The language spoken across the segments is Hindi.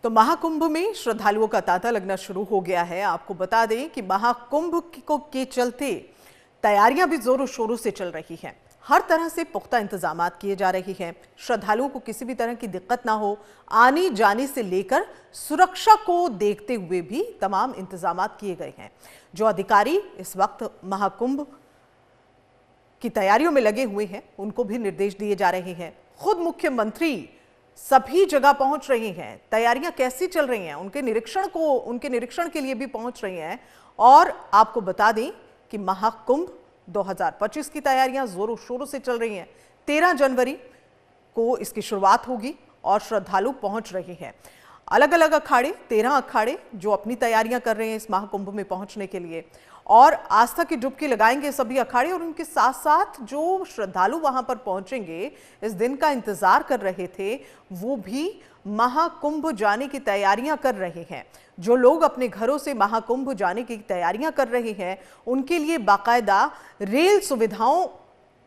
तो महाकुंभ में श्रद्धालुओं का तांता लगना शुरू हो गया है। आपको बता दें कि महाकुंभ के चलते तैयारियां भी जोरों शोरों से चल रही हैं। हर तरह से पुख्ता इंतजामात किए जा रहे हैं। श्रद्धालुओं को किसी भी तरह की दिक्कत ना हो, आने जाने से लेकर सुरक्षा को देखते हुए भी तमाम इंतजामात किए गए हैं। जो अधिकारी इस वक्त महाकुंभ की तैयारियों में लगे हुए हैं, उनको भी निर्देश दिए जा रहे हैं। खुद मुख्यमंत्री सभी जगह पहुंच रहे हैं। तैयारियां कैसी चल रही हैं, उनके निरीक्षण के लिए भी पहुंच रही हैं। और आपको बता दें कि महाकुंभ 2025 की तैयारियां जोरों शोरों से चल रही हैं। 13 जनवरी को इसकी शुरुआत होगी और श्रद्धालु पहुंच रहे हैं। अलग अलग अखाड़े, 13 अखाड़े जो अपनी तैयारियां कर रहे हैं इस महाकुंभ में पहुंचने के लिए, और आस्था की डुबकी लगाएंगे सभी अखाड़े। और उनके साथ साथ जो श्रद्धालु वहां पर पहुंचेंगे, इस दिन का इंतजार कर रहे थे, वो भी महाकुंभ जाने की तैयारियां कर रहे हैं। जो लोग अपने घरों से महाकुंभ जाने की तैयारियां कर रहे हैं, उनके लिए बाकायदा रेल सुविधाओं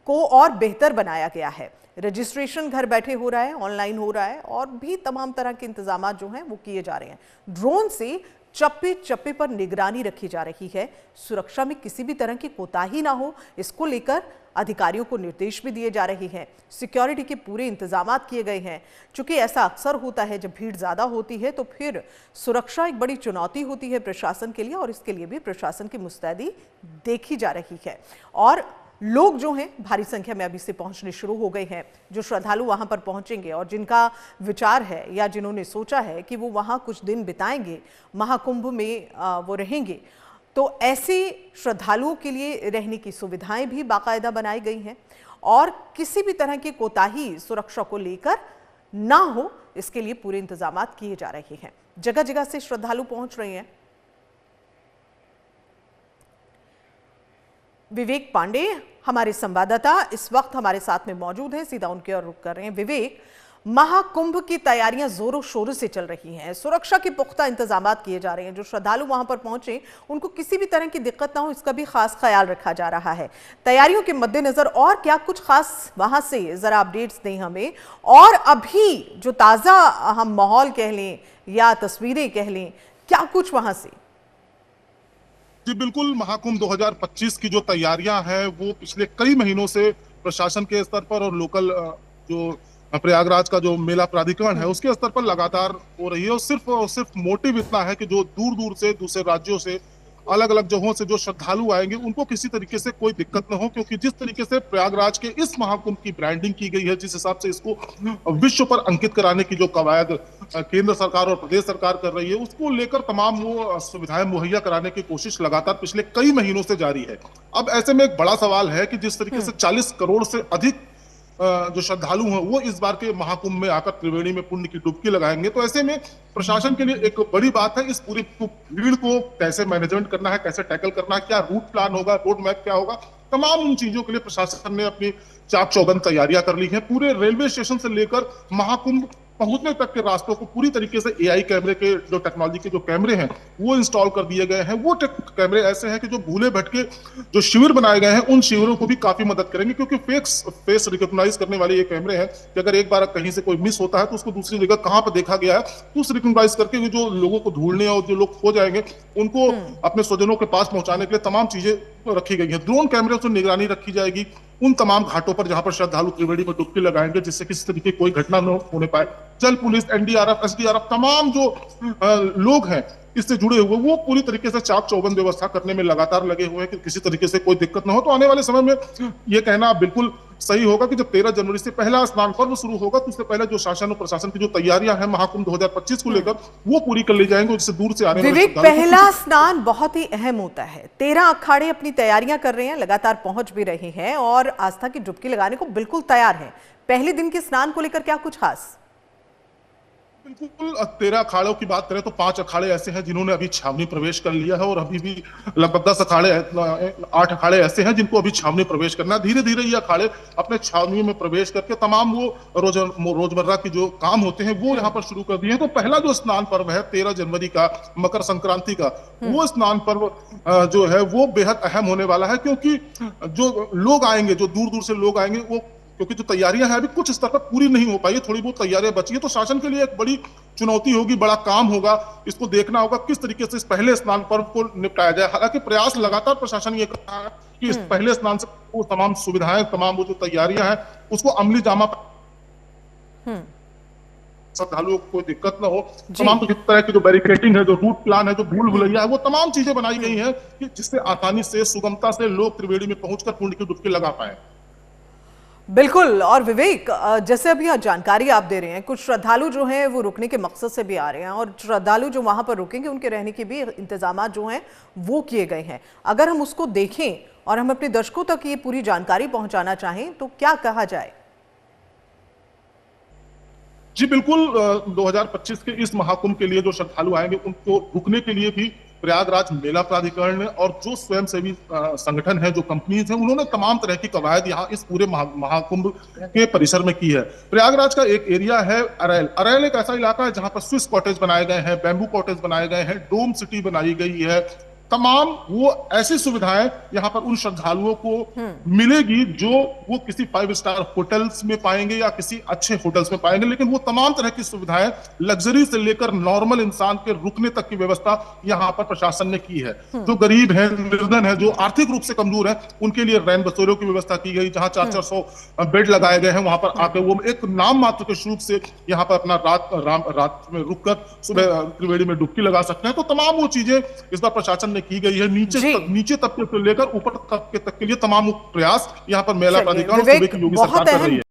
को और बेहतर बनाया गया है। रजिस्ट्रेशन घर बैठे हो रहा है, ऑनलाइन हो रहा है, और भी तमाम तरह के इंतजाम जो हैं वो किए जा रहे हैं। ड्रोन से चप्पे चप्पे पर निगरानी रखी जा रही है। सुरक्षा में किसी भी तरह की कोताही ना हो, इसको लेकर अधिकारियों को निर्देश भी दिए जा रहे हैं। सिक्योरिटी के पूरे इंतजाम किए गए हैं। चूंकि ऐसा अक्सर होता है, जब भीड़ ज्यादा होती है तो फिर सुरक्षा एक बड़ी चुनौती होती है प्रशासन के लिए, और इसके लिए भी प्रशासन की मुस्तैदी देखी जा रही है। और लोग जो हैं भारी संख्या में अभी से पहुंचने शुरू हो गए हैं। जो श्रद्धालु वहां पर पहुंचेंगे और जिनका विचार है या जिन्होंने सोचा है कि वो वहां कुछ दिन बिताएंगे, महाकुंभ में वो रहेंगे, तो ऐसे श्रद्धालुओं के लिए रहने की सुविधाएं भी बाकायदा बनाई गई हैं। और किसी भी तरह की कोताही सुरक्षा को लेकर ना हो, इसके लिए पूरे इंतजाम किए जा रहे हैं। जगह जगह से श्रद्धालु पहुंच रहे हैं। विवेक पांडे हमारे संवाददाता इस वक्त हमारे साथ में मौजूद हैं, सीधा उनके ओर रुख कर रहे हैं। विवेक, महाकुंभ की तैयारियां जोरों शोरों से चल रही हैं। सुरक्षा के पुख्ता इंतजाम किए जा रहे हैं। जो श्रद्धालु वहां पर पहुंचे, उनको किसी भी तरह की दिक्कत ना हो, इसका भी खास ख्याल रखा जा रहा है। तैयारियों के मद्देनजर और क्या कुछ खास वहां से जरा अपडेट्स दें हमें। और अभी जो ताजा हम माहौल कह लें या तस्वीरें कह लें, क्या कुछ वहां से? जी बिल्कुल, महाकुंभ 2025 की जो तैयारियां हैं वो पिछले कई महीनों से प्रशासन के स्तर पर और लोकल जो प्रयागराज का जो मेला प्राधिकरण है उसके स्तर पर लगातार हो रही है। और सिर्फ मोटिव इतना है कि जो दूर दूर से, दूसरे राज्यों से, अलग अलग जगहों से जो श्रद्धालु आएंगे उनको किसी तरीके से कोई दिक्कत न हो। क्योंकि जिस तरीके से प्रयागराज के इस महाकुंभ की ब्रांडिंग की गई है, जिस हिसाब से इसको विश्व पर अंकित कराने की जो कवायद केंद्र सरकार और प्रदेश सरकार कर रही है, उसको लेकर तमाम वो सुविधाएं मुहैया कराने की कोशिश लगातार पिछले कई महीनों से जारी है। अब ऐसे में एक बड़ा सवाल है कि जिस तरीके से 40 करोड़ से अधिक जो श्रद्धालु हैं वो इस बार के महाकुंभ में आकर त्रिवेणी में पुण्य की डुबकी लगाएंगे, तो ऐसे में प्रशासन के लिए एक बड़ी बात है इस पूरी भीड़ को कैसे मैनेजमेंट करना है, कैसे टैकल करना है, क्या रूट प्लान होगा, रोड मैप क्या होगा। तमाम उन चीजों के लिए प्रशासन ने अपनी चाक चौबंद तैयारियां कर ली है। पूरे रेलवे स्टेशन से लेकर महाकुंभ पहुंचने तक के रास्तों को पूरी तरीके से एआई कैमरे के जो टेक्नोलॉजी के जो कैमरे हैं वो इंस्टॉल कर दिए गए हैं। वो कैमरे ऐसे हैं कि जो भूले भटके जो शिविर बनाए गए हैं उन शिविरों को भी काफी मदद करेंगे। क्योंकि फेस रिकॉग्नाइज करने वाले ये कैमरे हैं कि अगर एक बार कहीं से कोई मिस होता है तो उसको दूसरी जगह कहां पर देखा गया है तो उस रिकॉग्नाइज करके जो लोगों को ढूंढने और जो लोग खो जाएंगे उनको अपने स्वजनों के पास पहुंचाने के लिए तमाम चीजें रखी गई है। ड्रोन कैमरे से निगरानी रखी जाएगी उन तमाम घाटों पर जहां पर श्रद्धालु त्रिवेणी में डुबकी लगाएंगे, जिससे किसी तरीके कोई घटना न होने पाए। जल पुलिस, एनडीआरएफ, एसडीआरएफ, तमाम जो लोग हैं इससे जुड़े हुए, वो पूरी तरीके से चाक चौबंद व्यवस्था करने में लगातार लगे हुए हैं कि किसी तरीके से कोई दिक्कत ना हो। तो आने वाले समय में ये कहना बिल्कुल सही होगा कि जब 13 जनवरी से पहला स्नान पर्व शुरू होगा तो उससे पहले जो शासन और प्रशासन की जो तैयारियां हैं महाकुंभ 2025 को लेकर वो पूरी कर ली जाएंगी। जिससे दूर से आने वाले पहला स्नान बहुत ही अहम होता है। 13 अखाड़े अपनी तैयारियां कर रहे हैं, लगातार पहुंच भी रहे हैं और आस्था की डुबकी लगाने को बिल्कुल तैयार है। पहले दिन के स्नान को लेकर क्या कुछ खास? बिल्कुल, 13 अखाड़ों की बात करें तो 5 अखाड़े ऐसे हैं जिन्होंने अभी छावनी प्रवेश कर लिया है और अभी भी लगभग 8 अखाड़े ऐसे हैं जिनको अभी छावनी प्रवेश करना है। धीरे धीरे ये अखाड़े अपने छावनी में प्रवेश करके तमाम वो रोजमर्रा की जो काम होते हैं वो यहाँ पर शुरू कर दिए हैं। तो पहला जो स्नान पर्व है 13 जनवरी का, मकर संक्रांति का, वो स्नान पर्व जो है वो बेहद अहम होने वाला है। क्योंकि जो लोग आएंगे, जो दूर दूर से लोग आएंगे, वो क्योंकि जो तैयारियां हैं अभी कुछ स्तर पर पूरी नहीं हो पाई है, थोड़ी बहुत तैयारियां बची है, तो शासन के लिए एक बड़ी चुनौती होगी, बड़ा काम होगा। इसको देखना होगा किस तरीके से इस पहले स्नान पर्व को निपटाया जाए। हालांकि प्रयास लगातार प्रशासन ये कर रहा है कि इस पहले स्नान से वो तमाम सुविधाएं, तमाम वो जो तैयारियां हैं उसको अमली जामा श्रद्धालुओं को कोई दिक्कत ना हो। तमाम तरह की जो बैरिकेटिंग है, जो रूट प्लान है, जो भूल भुलैया है, वो तमाम चीजें बनाई गई हैं कि जिससे आसानी से, सुगमता से लोग त्रिवेणी में पहुंचकर पुण्य की डुबकी लगा पाए। बिल्कुल। और विवेक, जैसे अभी यहाँ जानकारी आप दे रहे हैं, कुछ श्रद्धालु जो हैं वो रुकने के मकसद से भी आ रहे हैं, और श्रद्धालु जो वहां पर रुकेंगे उनके रहने के भी इंतजाम जो हैं वो किए गए हैं। अगर हम उसको देखें और हम अपने दर्शकों तक ये पूरी जानकारी पहुंचाना चाहें तो क्या कहा जाए? जी बिल्कुल, 2025 के इस महाकुंभ के लिए जो श्रद्धालु आएंगे उनको रुकने के लिए भी प्रयागराज मेला प्राधिकरण ने और जो स्वयंसेवी संगठन है, जो कंपनीज हैं, उन्होंने तमाम तरह की कवायद यहाँ इस पूरे महाकुंभ के परिसर में की है। प्रयागराज का एक एरिया है अरैल। अरैल एक ऐसा इलाका है जहां पर स्विस कॉटेज बनाए गए हैं, बैम्बू कॉटेज बनाए गए हैं, डोम सिटी बनाई गई है। तमाम वो ऐसी सुविधाएं यहाँ पर उन श्रद्धालुओं को मिलेगी जो वो किसी 5 स्टार होटल्स में पाएंगे या किसी अच्छे होटल्स में पाएंगे, लेकिन वो तमाम तरह की सुविधाएं लग्जरी से लेकर नॉर्मल इंसान के रुकने तक की व्यवस्था यहाँ पर प्रशासन ने की है। जो गरीब है, निर्धन है, जो आर्थिक रूप से कमजोर है, उनके लिए रैन बसेरों की व्यवस्था की गई, जहां 400 बेड लगाए गए हैं। वहां पर आके वो एक नाम मात्र के रूप से यहाँ पर अपना रात में रुककर सुबह त्रिवेणी में डुबकी लगा सकते हैं। तो तमाम वो चीजें इस बार प्रशासन की गई है। नीचे तबके से लेकर ऊपर तबके तक के लिए तमाम प्रयास यहाँ पर मेला प्राधिकरण और सूबे की योगी सरकार कर रही है।